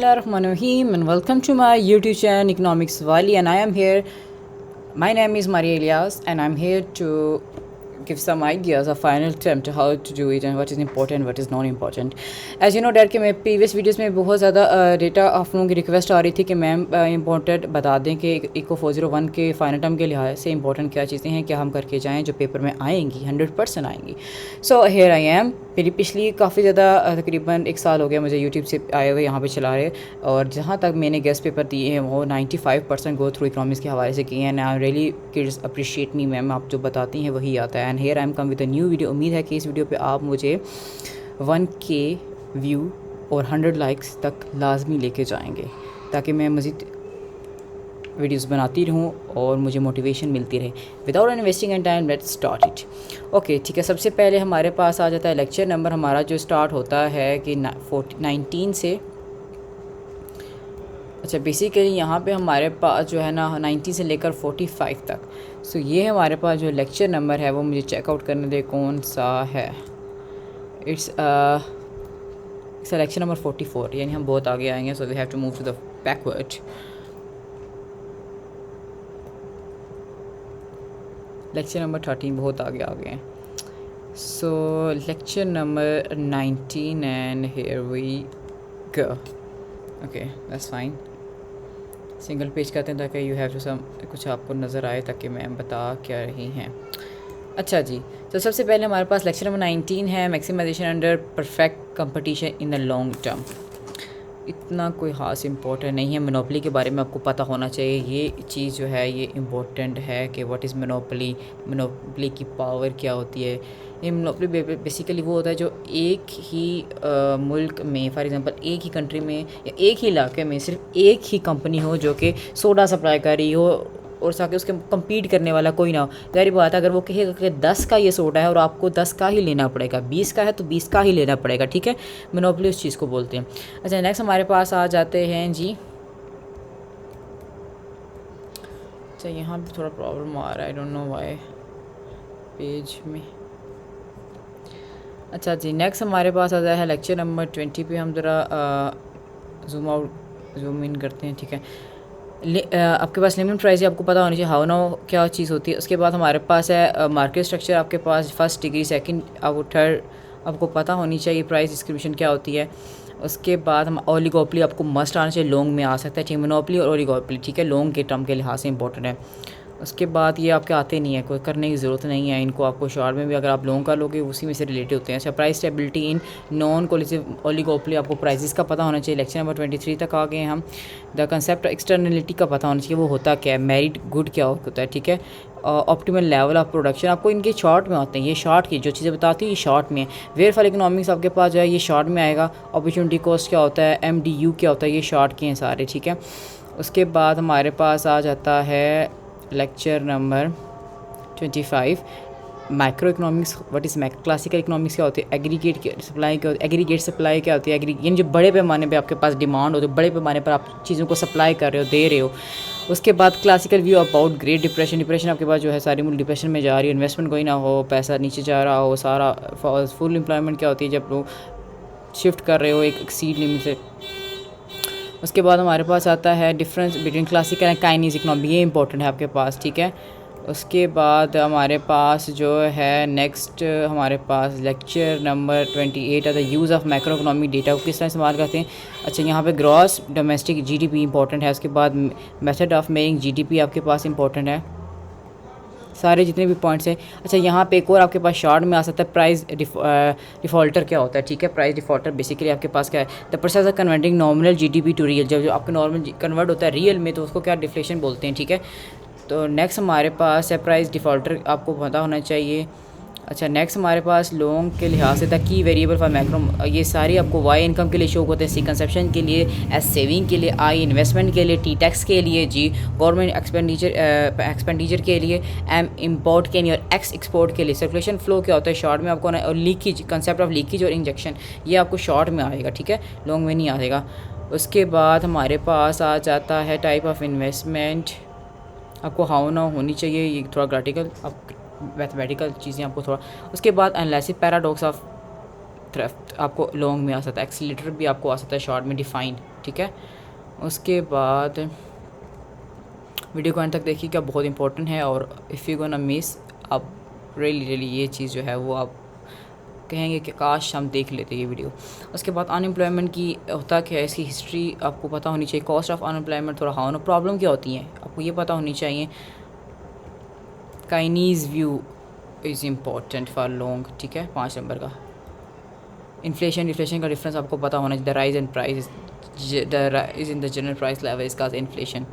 Bismillahirrahmanirrahim and welcome to my YouTube channel Economics Wali, and I am here. My name is Maria Elias and I'm here to give some ideas of final attempt to how to do it and what is important, what is non important. As you know that कि मैं previous videos में बहुत ज़्यादा data आप लोगों की request आ रही थी कि मैम इंपॉर्टेंट बता दें कि इको 401 के फाइनल टर्म के लिहाज से इंपॉर्टेंट क्या चीज़ें हैं, क्या हम करके जाएँ जो पेपर में आएंगी, 100% आएंगी. So here I am. मेरी पिछली काफ़ी ज़्यादा तकरीबन 1 साल हो गया मुझे यूट्यूब से आए हुए यहाँ पे चला रहे, और जहाँ तक मैंने गेस्ट पेपर दिए हैं वो 95% गो थ्रू इकोनॉमिक्स के हवाले से किए हैं. And I really kids appreciate me ma'am, आप जो बताती हैं वही आता है. And here I am come with a new video. उम्मीद है कि इस वीडियो पे आप मुझे 1K व्यू और 100 लाइक्स तक लाजमी लेके जाएंगे ताकि मैं मज़ीद वीडियोस बनाती रहूँ और मुझे मोटिवेशन मिलती रहे. Without investing and time let's start it. Okay ठीक है. सबसे पहले हमारे पास आ जाता है लेक्चर नंबर. हमारा जो स्टार्ट होता है कि 19 से, अच्छा बेसिकली यहाँ पे हमारे पास जो है ना 90 से लेकर 45 तक. सो ये हमारे पास जो लेक्चर नंबर है वो मुझे चेकआउट करने दे कौन सा है. इट्स लेक्चर नंबर 44, यानी हम बहुत आगे आएंगे. So we have to move to the backward. Lecture number 13 बहुत आगे आ गए हैं. So lecture number 19 and here we go. Okay that's fine. Single page करते हैं ताकि यू हैव टू सम कुछ आपको नज़र आए ताकि मैं बता क्या रही हैं. अच्छा जी, तो सबसे पहले हमारे पास लेक्चर नंबर 19 है, maximisation under perfect competition in the long term. इतना कोई ख़ास इम्पोर्टेंट नहीं है. मोनोपोली के बारे में आपको पता होना चाहिए. ये चीज़ जो है ये इम्पोर्टेंट है कि व्हाट इज़ मोनोपोली, मोनोपोली की पावर क्या होती है. ये मोनोपोली बेसिकली वो होता है जो एक ही मुल्क में, फॉर एग्जांपल एक ही कंट्री में या एक ही इलाके में सिर्फ एक ही कंपनी हो जो कि सोडा सप्लाई कर रही हो और साथ उसके कम्पीट करने वाला कोई ना हो. ज़ाहिर बात है अगर वो कहेगा कि 10 का ये सोडा है और आपको 10 का ही लेना पड़ेगा, 20 का है तो 20 का ही लेना पड़ेगा. ठीक है, मोनोपोली उस चीज़ को बोलते हैं. अच्छा नेक्स्ट हमारे पास आ जाते हैं जी. अच्छा यहाँ भी थोड़ा प्रॉब्लम आ रहा है, I don't know why page में. अच्छा जी नेक्स्ट हमारे पास आ जाता है लेक्चर नंबर 20 पे. हम ज़रा जूम इन करते हैं. ठीक है, आपके पास लिमिट प्राइस आपको पता होनी चाहिए. हाउ नाउ क्या चीज़ होती है. उसके बाद हमारे पास है मार्केट स्ट्रक्चर. आपके पास फर्स्ट डिग्री, सेकंड और थर्ड आपको पता होनी चाहिए. प्राइस डिस्क्रिप्शन क्या होती है. उसके बाद हम ओलिगोपोली आपको मस्ट आना चाहिए. लॉन्ग में आ सकता है. ठीक है, मोनोपोली और ओलिगोपोली ठीक है लॉन्ग के टर्म के लिहाज से इंपॉर्टेंट है. उसके बाद ये आपके आते नहीं है, कोई करने की ज़रूरत नहीं है इनको. आपको शॉर्ट में भी अगर आप लॉन्ग कर लोगे उसी में से रिलेटेड होते हैं. अच्छा price stability in non collusive oligopoly आपको प्राइसेस का पता होना चाहिए. लेक्चर नंबर 23 तक आ गए हम. द कंसेप्ट एक्सटर्नलिटी का पता होना चाहिए, वो होता क्या है. मेरिट गुड क्या होता है. ठीक है, ऑप्टिमल लेवल ऑफ प्रोडक्शन आपको इनके शॉर्ट में होते हैं. ये शॉर्ट की जो चीज़ें बताती है ये शॉर्ट में है. वेयर फॉर इकोनॉमिक्स आपके पास जो है ये शॉर्ट में आएगा. अपॉर्चुनिटी कॉस्ट क्या होता है, MDU क्या होता है, ये शॉर्ट के हैं सारे. ठीक है, उसके बाद हमारे पास आ जाता है lecture number 25 micro economics. What is classical economics क्या होती है, एग्रीगेट सप्लाई क्या होती है, एग्रीगेट सप्लाई क्या होती है. यानी जो बड़े पैमाने पे आपके पास डिमांड हो, तो बड़े पैमाने पर आप चीज़ों को सप्लाई कर रहे हो, दे रहे हो. उसके बाद classical view about great depression. Depression आपके पास जो है सारी मुल्क डिप्रेशन में जा रही है, इन्वेस्टमेंट कोई ना हो, पैसा नीचे जा रहा हो सारा. फुल एम्प्लॉयमेंट क्या होती है जब लोग शिफ्ट कर रहे हो एक एक्सीड लिमिट से. उसके बाद हमारे पास आता है difference between classical and Chinese economy. ये इंपॉर्टेंट है आपके पास. ठीक है, उसके बाद हमारे पास जो है नेक्स्ट हमारे पास लेक्चर नंबर 28 है the use of macro economic data को किस तरह इस्तेमाल करते हैं. अच्छा यहाँ पे ग्रॉस डोमेस्टिक GDP इंपॉर्टेंट है. उसके बाद मेथड ऑफ मेकिंग GDP आपके पास इंपॉर्टेंट है. सारे जितने भी पॉइंट्स हैं. अच्छा यहाँ पे एक और आपके पास शॉर्ट में आ सकता है प्राइस डिफ़ॉल्टर क्या होता है. ठीक है, प्राइस डिफ़ॉल्टर बेसिकली आपके पास क्या है, the process of converting nominal GDP to real. जब जो आपका नॉर्मल कन्वर्ट होता है रियल में तो उसको क्या डिफ्लेशन बोलते हैं. ठीक है, तो नेक्स्ट हमारे पास है प्राइस डिफ़ॉल्टर, आपको पता होना चाहिए. अच्छा नेक्स्ट हमारे पास लॉन्ग के लिहाज से the key variable for macro. ये सारी आपको वाई इनकम के लिए शो होते हैं, सी कंसेप्शन के लिए, एस सेविंग के लिए, आई इन्वेस्टमेंट के लिए, टी टैक्स के लिए, जी गवर्नमेंट एक्सपेंडिचर के लिए, एम इम्पोर्ट के लिए और एक्स एक्सपोर्ट के लिए. सर्कुलेशन फ्लो क्या होता है शॉर्ट में आपको, और लीकेज, कंसेप्ट ऑफ लीकेज और इंजेक्शन ये आपको शॉर्ट में आएगा. ठीक है, लॉन्ग में नहीं आएगा. उसके बाद हमारे पास आ जाता है टाइप ऑफ इन्वेस्टमेंट. आपको हाउ ना होनी चाहिए, ये थोड़ा ग्राटिकल आप मैथमेटिकल चीज़ें आपको थोड़ा. उसके बाद एनालिसिस पैराडॉक्स ऑफ थ्रेफ्ट आपको लॉन्ग में आ सकता है, एक्सीलेटर भी आपको आ सकता है शॉर्ट में डिफाइंड, ठीक है। उसके बाद वीडियो को अंत तक देखिएगा, बहुत इंपॉर्टेंट है, और इफ़ यू गोना मिस, आप रियली ये चीज़ जो है वो आप कहेंगे कि काश हम देख लेते ये वीडियो। उसके बाद अनएम्प्लॉयमेंट की होता क्या है, इसकी हिस्ट्री आपको पता होनी चाहिए, कॉस्ट ऑफ अनएम्प्लॉयमेंट, थोड़ा हाँ प्रॉब्लम क्या होती है आपको ये पता होनी चाहिए। Chinese view is important for long, ठीक है। 5 नंबर का इन्फ्लेशन का डिफरेंस आपको पता होना चाहिए। The rise in price is in the general price level इसका इन्फ्लेशन।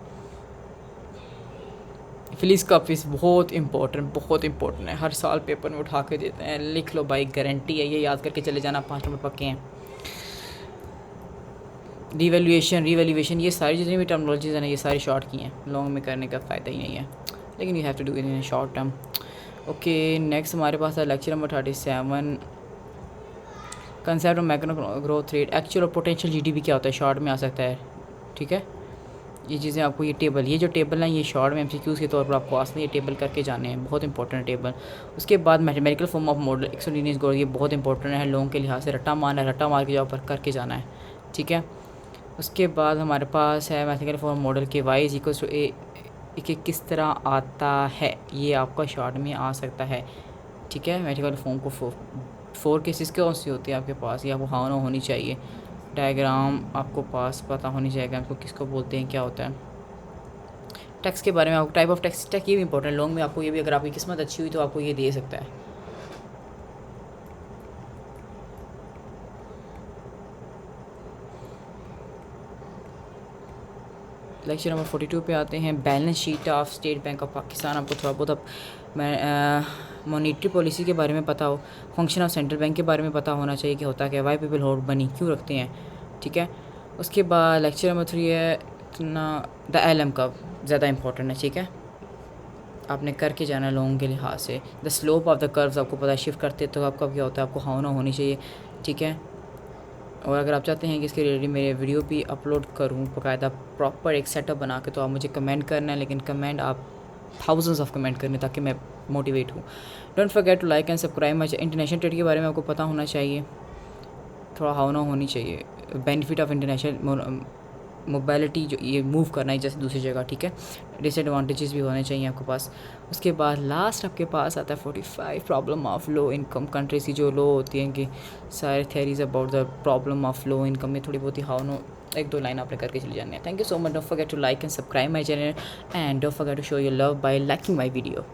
फिलिस का फीस बहुत इंपॉर्टेंट है, हर साल पेपर में उठा के देते हैं, लिख लो भाई, गारंटी है, ये याद करके चले जाना, 5 नंबर पक्के हैं। रिवैल्यूएशन, ये सारी जितनी भी टर्मिनोलॉजीज़ हैं ना, ये सारी शॉर्ट की हैं, लॉन्ग में करने का फ़ायदा ही नहीं है, लेकिन you have to do it in short term. Okay, next हमारे पास है lecture number 37, concept of macro growth rate, actual और पोटेंशियल जीडीपी क्या होता है, शॉर्ट में आ सकता है, ठीक है। ये चीज़ें आपको, ये जो टेबल है ये शॉर्ट में एमसीक्यूज़ के तौर पर आपको आसने ये टेबल करके जाने हैं, बहुत इंपॉर्टेंट टेबल। उसके बाद mathematical form of model exogenous growth, ये बहुत इंपॉर्टेंट है, लोगों के लिहाज से रट्टा मार के जॉब पर करके जाना है, ठीक है। उसके बाद हमारे पास है मैथमेटिकल फॉर्म मॉडल के वाई इज इक्वल्स टू ए, कि किस तरह आता है, ये आपका शॉर्ट में आ सकता है, ठीक है। मैथमेटिकल फॉर्म को 4 केसेस कौन सी होती है आपके पास, ये आपको हाँ ना होनी चाहिए। डायग्राम आपको पास पता होनी चाहिए आपको किसको बोलते हैं, क्या होता है। टैक्स के बारे में आपको, टाइप ऑफ टैक्स ये भी इंपॉर्टेंट है, लॉन्ग में आपको ये भी, अगर आपकी किस्मत अच्छी हुई तो आपको ये दे सकता है। लेक्चर नंबर 42 पे आते हैं, balance sheet of state bank of Pakistan. आपको थोड़ा बहुत मॉनेटरी पॉलिसी के बारे में पता हो, फंक्शन ऑफ सेंट्रल बैंक के बारे में पता होना चाहिए कि होता क्या, वाई पीपल होल्ड मनी क्यों रखते हैं, ठीक है। उसके बाद लेक्चर नंबर 3 है इतना द एलएम कर्व, ज़्यादा इंपॉर्टेंट है, ठीक है, आपने करके जाना लोगों के लिहाज से। The slope of the curves आपको पता है, शिफ्ट करते तो आपका क्या होता है, आपको हाँ ना होनी चाहिए, ठीक है। और अगर आप चाहते हैं कि इसके रिलेटेड मेरे वीडियो भी अपलोड करूं बाकायदा प्रॉपर एक सेटअप बना के, तो आप मुझे कमेंट करना है, लेकिन कमेंट आप थाउजेंड्स ऑफ कमेंट करने ताकि मैं मोटिवेट हूँ। Don't forget to like and subscribe my channel. International trade के बारे में आपको पता होना चाहिए, थोड़ा हाँ ना होनी चाहिए। बेनिफिट ऑफ इंटरनेशनल मोबाइलिटी, जो ये मूव करना है जैसे दूसरी जगह, ठीक है। डिसएडवांटेजेस भी होने चाहिए आपके पास। उसके बाद लास्ट आपके पास आता है 45 problem of low income countries की, जो लो होती हैं कि सारे theories about the problem of low income में थोड़ी बहुत ही हाउ नो 1-2 लाइन आपने करके चले जाने हैं। Thank you so much, don't forget to like and subscribe my channel and don't forget to show your love by liking my video.